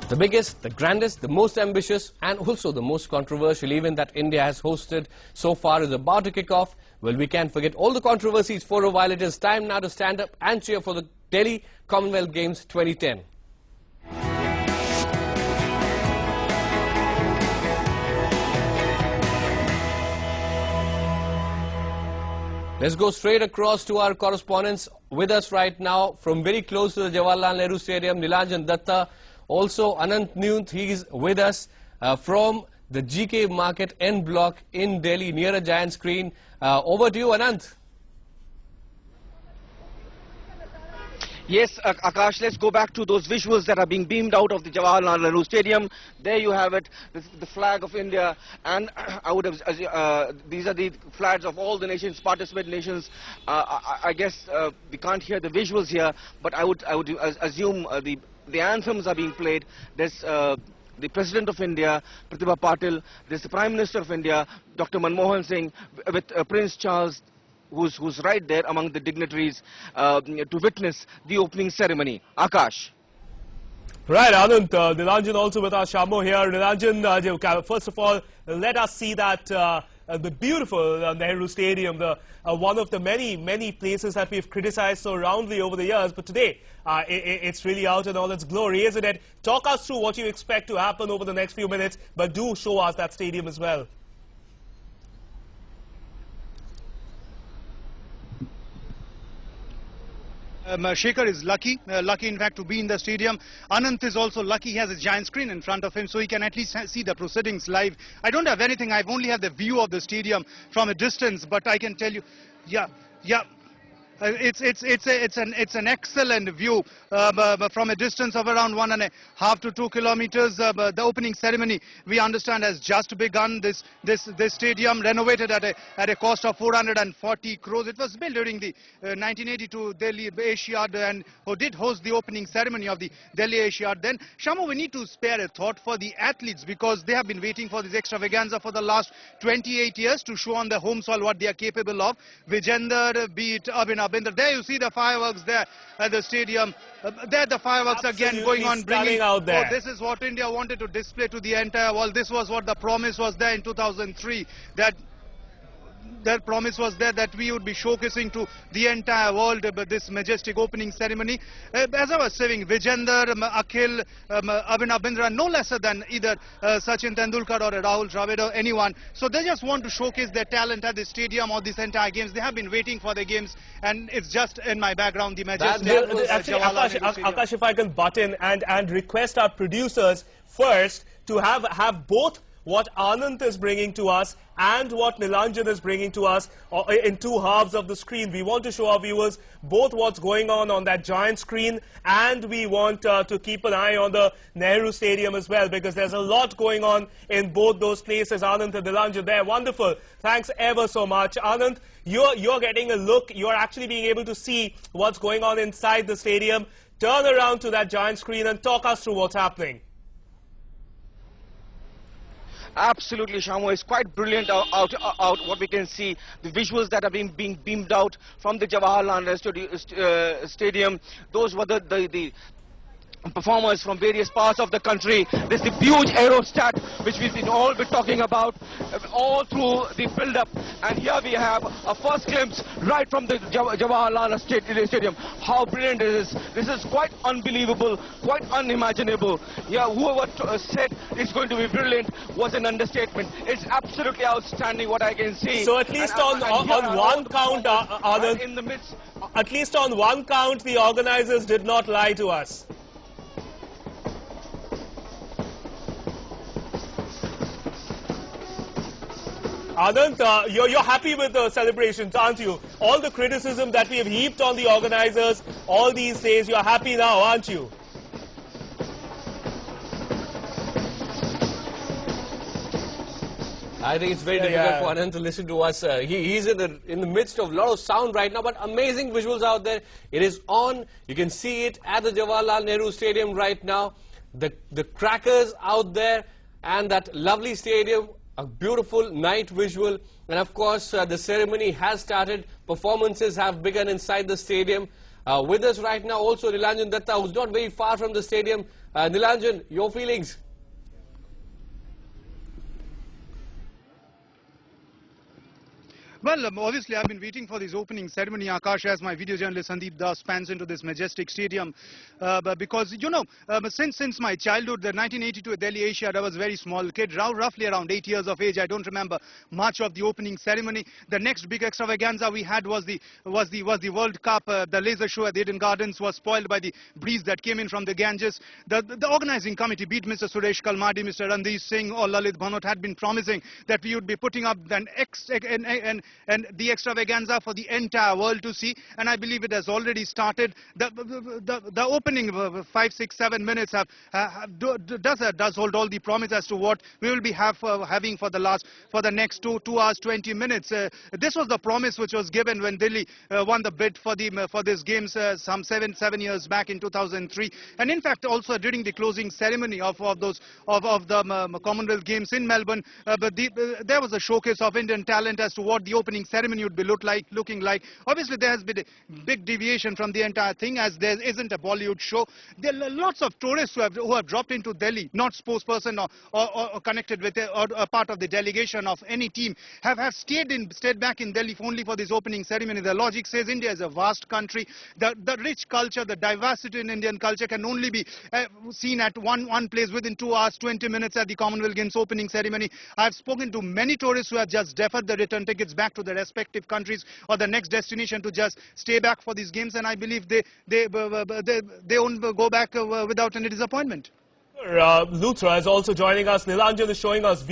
The biggest, the grandest, the most ambitious and also the most controversial event that India has hosted so far is about to kick off. Well, we can't forget all the controversies for a while. It is time now to stand up and cheer for the Delhi Commonwealth Games 2010. Let's go straight across to our correspondents with us right now from very close to the Jawaharlal Nehru Stadium, Nilanjan Datta. Also, Anant Nunt, he is with us from the GK Market N Block in Delhi near a giant screen. Over to you, Anant. Yes, Akash, let's go back to those visuals that are being beamed out of the Jawaharlal Nehru Stadium. There you have it, the flag of India, and I would have, these are the flags of all the nations, participating nations. I guess we can't hear the visuals here, but I would assume the anthems are being played. There's the President of India, Pratibha Patil, there's the Prime Minister of India, Dr. Manmohan Singh, with Prince Charles, who's right there among the dignitaries to witness the opening ceremony. Akash. Right, Anand, Nilanjan also with our Shamo here. Nilanjan, first of all, let us see that the beautiful Nehru Stadium, one of the many places that we've criticized so roundly over the years, but today it's really out in all its glory, isn't it? Talk us through what you expect to happen over the next few minutes, but do show us that stadium as well. Shekhar is lucky in fact to be in the stadium. Anant is also lucky, he has a giant screen in front of him so he can at least see the proceedings live. I don't have anything, I've only have the view of the stadium from a distance, but I can tell you, it's an excellent view from a distance of around 1.5 to 2 kilometers. The opening ceremony, we understand, has just begun. This stadium, renovated at a cost of 440 crores. It was built during the 1982 Delhi Asiad and who did host the opening ceremony of the Delhi Asiad. Then, Shamo, we need to spare a thought for the athletes because they have been waiting for this extravaganza for the last 28 years to show on the home soil what they are capable of. Vijender, be it Abhinav. There you see the fireworks there at the stadium. There the fireworks again going on, bringing out there. Oh, this is what India wanted to display to the entire world. This was what the promise was there in 2003. That promise was there that we would be showcasing to the entire world this majestic opening ceremony. As I was saying, Vijender, Akhil, Abhinav Bindra, no lesser than either Sachin Tendulkar or Rahul Dravid or anyone. So they just want to showcase their talent at the stadium or this entire games. They have been waiting for the games, and it's just in my background the majestic. Actually, Akash, if I can butt in and request our producers first to have both what Anand is bringing to us and what Nilanjan is bringing to us in two halves of the screen. We want to show our viewers both what's going on that giant screen, and we want to keep an eye on the Nehru Stadium as well, because there's a lot going on in both those places. Anand and Nilanjan there. Wonderful. Thanks ever so much. Anand, you're getting a look. You're actually being able to see what's going on inside the stadium. Turn around to that giant screen and talk us through what's happening. Absolutely, Shamo. It's quite brilliant out what we can see. The visuals that are being beamed out from the Jawaharlal Nehru Stadium. Those were the performers from various parts of the country. There's the huge aerostat which we've been all talking about all through the build-up, and here we have a first glimpse right from the Jawaharlal Stadium. How brilliant it is! This is quite unbelievable, quite unimaginable. Yeah, whoever said it's going to be brilliant was an understatement. It's absolutely outstanding what I can see. So at least on one count, Anand, in the midst, at least on one count, the organizers did not lie to us. Anand, you're happy with the celebrations, aren't you? All the criticism that we have heaped on the organizers all these days, you're happy now, aren't you? I think it's very difficult for Anand to listen to us. He's in the midst of a lot of sound right now, but amazing visuals out there. It is on. You can see it at the Jawaharlal Nehru Stadium right now. The crackers out there and that lovely stadium. A beautiful night visual, and of course the ceremony has started. Performances have begun inside the stadium. With us right now also Nilanjan Datta, who's not very far from the stadium. Nilanjan, your feelings? Well, obviously, I've been waiting for this opening ceremony, Akash, as my video journalist Sandeep Das pans into this majestic stadium. Because, you know, since my childhood, the 1982 Delhi Asia, I was a very small kid, roughly around 8 years of age. I don't remember much of the opening ceremony. The next big extravaganza we had was the World Cup. The laser show at the Eden Gardens was spoiled by the breeze that came in from the Ganges. The organizing committee, be it Mr. Suresh Kalmadi, Mr. Randeep Singh or Lalit Bhanot, had been promising that we would be putting up and the extravaganza for the entire world to see, and I believe it has already started. The opening 5, 6, 7 minutes does hold all the promise as to what we will be having for the next 2 hours 20 minutes. This was the promise which was given when Delhi won the bid for these games some seven years back in 2003, and in fact also during the closing ceremony of the Commonwealth Games in Melbourne. But there was a showcase of Indian talent as to what the opening ceremony would be looking like. Obviously, there has been a big deviation from the entire thing, as there isn't a Bollywood show. There are lots of tourists who have dropped into Delhi, not spokesperson or connected with or a part of the delegation of any team, have stayed back in Delhi only for this opening ceremony. The logic says India is a vast country. The rich culture, the diversity in Indian culture can only be seen at one place within 2 hours 20 minutes at the Commonwealth Games opening ceremony. I've spoken to many tourists who have just deferred the return tickets back to their respective countries or the next destination to just stay back for these games, and I believe they won't go back without any disappointment. Luthra is also joining us. Nilanjan is showing us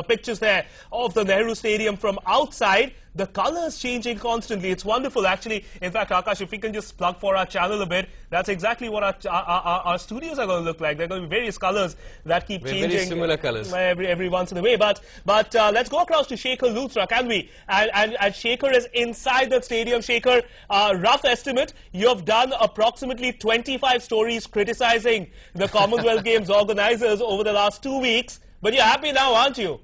pictures there of the Nehru Stadium from outside. The colors changing constantly. It's wonderful, actually. In fact, Akash, if we can just plug for our channel a bit, that's exactly what our studios are going to look like. There are going to be various colors that keep changing. Very similar colors. Every once in a way. But let's go across to Shekhar Luthra, can we? And Shekhar is inside the stadium. Shekhar, rough estimate, you have done approximately 25 stories criticizing the Commonwealth Games organizers over the last 2 weeks. But you're happy now, aren't you?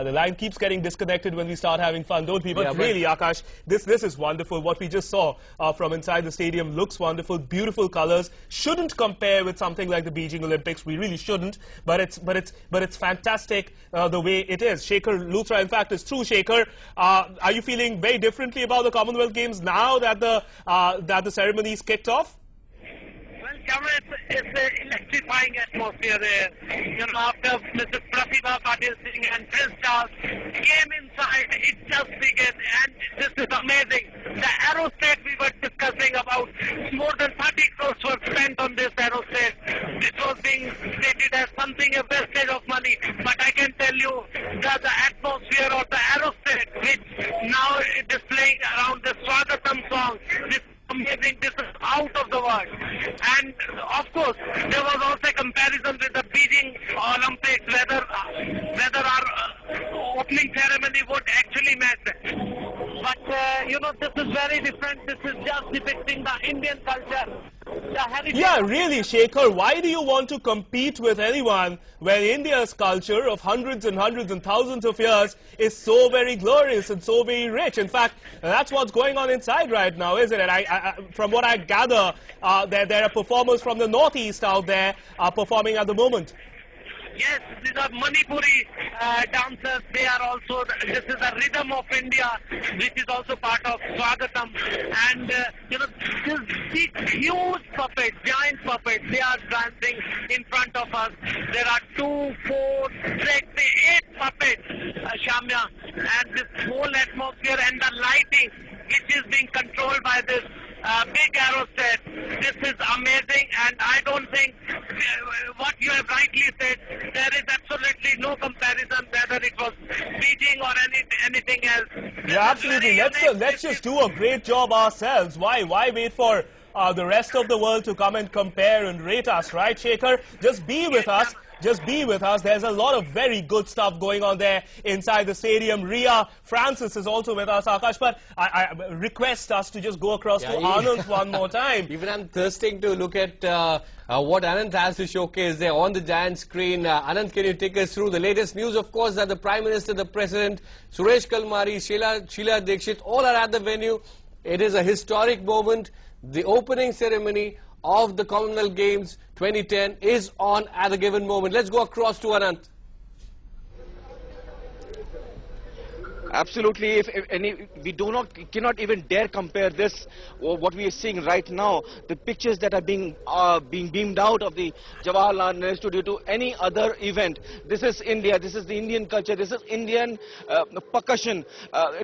The line keeps getting disconnected when we start having fun, don't we? But yeah, really, Akash, this is wonderful. What we just saw from inside the stadium looks wonderful. Beautiful colors. Shouldn't compare with something like the Beijing Olympics. We really shouldn't. But it's fantastic the way it is. Shekhar Luthra, in fact, is through. Shekhar, are you feeling very differently about the Commonwealth Games now that the ceremony is kicked off? It's an electrifying atmosphere there. You know, after Mr. Pratibha Patil Singh and Prince Charles came inside, it just began, and this is amazing. The aerostat we were discussing about, more than 30 crores were spent on this aerostat. This was being stated as something a wastage of money, but I can tell you that the atmosphere of the aerostat, which now is displaying around the Swagatam song, this amazing, this is out of the world. And of course, there was also a comparison with the Beijing Olympics, whether our opening ceremony would actually match that. But you know, this is very different. This is just depicting the Indian culture. Yeah, really, Shekhar, why do you want to compete with anyone when India's culture of hundreds and hundreds and thousands of years is so very glorious and so very rich? In fact, that's what's going on inside right now, isn't it? From what I gather, there are performers from the northeast out there performing at the moment. Yes, these are Manipuri dancers. They are also, this is the rhythm of India, which is also part of Swagatam. And, you know, these huge puppets, giant puppets, they are dancing in front of us. There are 2, 4, 6, 8 puppets, Shamya. And this whole atmosphere and the lighting, which is being controlled by this big aerostat. This is amazing, and I don't think what you have rightly said, there is absolutely no comparison whether it was Beijing or anything else. Yeah, absolutely. Let's just do a great job ourselves. Why wait for the rest of the world to come and compare and rate us, right, Shekhar? Just be with us. Just be with us. There's a lot of very good stuff going on there inside the stadium. Ria Francis is also with us, Akash. But I request us to just go across to Anand one more time. Even I'm thirsting to look at what Anand has to showcase there on the giant screen. Anand, can you take us through the latest news? Of course, that the Prime Minister, the President, Suresh Kalmari, Sheila Dikshit, all are at the venue. It is a historic moment. The opening ceremony of the Commonwealth Games 2010 is on at a given moment. Let's go across to Anant. Absolutely, if any, we cannot even dare compare this or what we are seeing right now, the pictures that are being beamed out of the Jawaharlal Nehru Studio to any other event. This is India. This is the Indian culture. This is Indian percussion,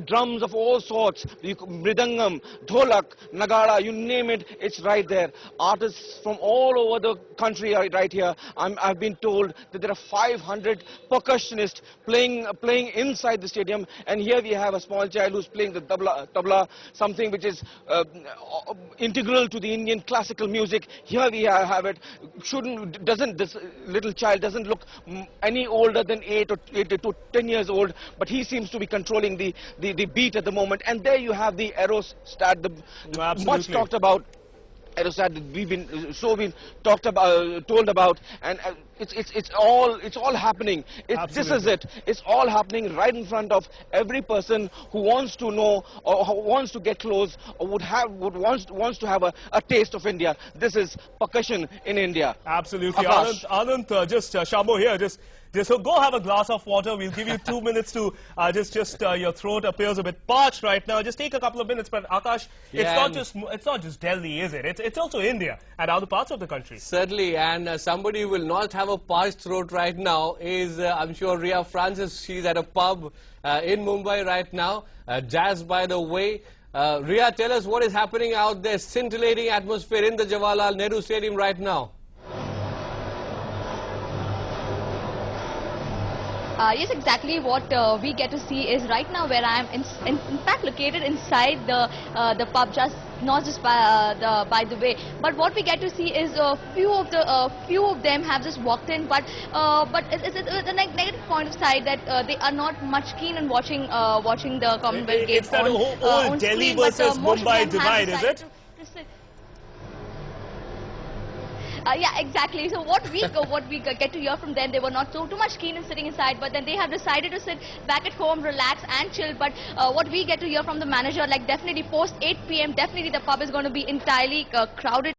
drums of all sorts, mridangam, dholak, nagara, you name it, it's right there. Artists from all over the country are right here. I've been told that there are 500 percussionists playing inside the stadium. And here we have a small child who's playing the tabla, something which is integral to the Indian classical music. Here we have it. This little child doesn't look any older than 8 to 10 years old, but he seems to be controlling the beat at the moment. And there you have the aerostat, the much talked about aerostat that we've been told about, and it's all happening. This is it. It's all happening right in front of every person who wants to know or who wants to get close or wants to have a taste of India. This is percussion in India. Absolutely. Anant, just Shamo here, just so go have a glass of water. We'll give you 2 minutes to your throat appears a bit parched right now. Just take a couple of minutes. But Akash, it's not just Delhi, is it? It's also India and other parts of the country. Certainly, and somebody who will not have a parched throat right now is I'm sure Ria Francis. She's at a pub in Mumbai right now. Jazz, by the way. Ria, tell us what is happening out there. Scintillating atmosphere in the Jawaharlal Nehru Stadium right now. Yes, exactly what we get to see is right now where I am in fact located inside the pub, not just by the way, but what we get to see is few of them have just walked in, but it's the negative point of side that they are not much keen in watching the Commonwealth Games. It's that old Delhi versus Mumbai divide, is it? Yeah, exactly. So what we get to hear from them, they were not too much keen in sitting inside, but then they have decided to sit back at home, relax and chill. But what we get to hear from the manager, like definitely post 8 p.m, definitely the pub is going to be entirely crowded.